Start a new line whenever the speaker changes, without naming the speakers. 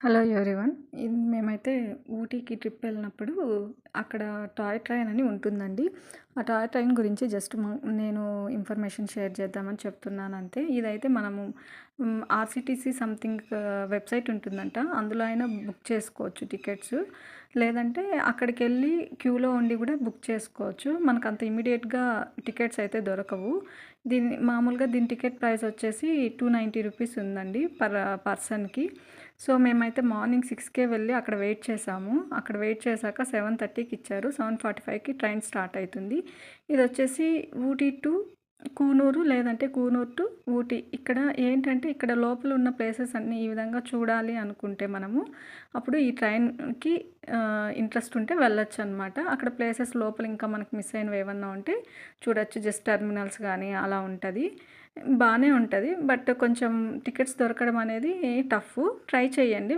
Hello everyone. మేమైతే ఊటీకి trip వెళ్ళినప్పుడు అక్కడ టాయ్ ట్రైన్ అని ఉంటుందండి. ఆ టాయ్ ట్రైన్ గురించి జస్ట్ నేను ఇన్ఫర్మేషన్ షేర్ చేద్దామని చెప్తున్నాను అంతే. ఇదైతే మనము ఆర్సిటీసీ సంథింగ్ వెబ్సైట్ ఉంటుందంట. అందులో అయినా బుక్ చేసుకోవచ్చు టికెట్స్. లేదంటే అక్కడికి వెళ్ళి క్యూలో ఉండి కూడా బుక్ చేసుకోవచ్చు. మనకు అంత ఇమీడియట్గా టికెట్స్ అయితే దొరకవు. మామూలుగా దీని టికెట్ ప్రైస్ వచ్చేసి 290 రూపీస్ ఉందండి పర్సన్కి. సో మేమైతే మార్నింగ్ 6కే వెళ్ళి అక్కడ వెయిట్ చేసాము. అక్కడ వెయిట్ చేశాక 7:30కి ఇచ్చారు. 7:45కి ట్రైన్ స్టార్ట్ అవుతుంది. ఇది వచ్చేసి ఊటీ టు కూనూరు, లేదంటే కూనూరు టు ఊటీ. ఇక్కడ ఏంటంటే ఇక్కడ లోపల ఉన్న ప్లేసెస్ అన్నీ ఈ విధంగా చూడాలి అనుకుంటే మనము అప్పుడు ఈ ట్రైన్కి ఇంట్రెస్ట్ ఉంటే వెళ్ళొచ్చు అనమాట. అక్కడ ప్లేసెస్ లోపల ఇంకా మనకు మిస్ అయినవి ఏమన్నా ఉంటే చూడొచ్చు. జస్ట్ టెర్మినల్స్ కానీ అలా ఉంటుంది. బాగానే ఉంటుంది. బట్ కొంచెం టికెట్స్ దొరకడం అనేది టఫ్. ట్రై చేయండి.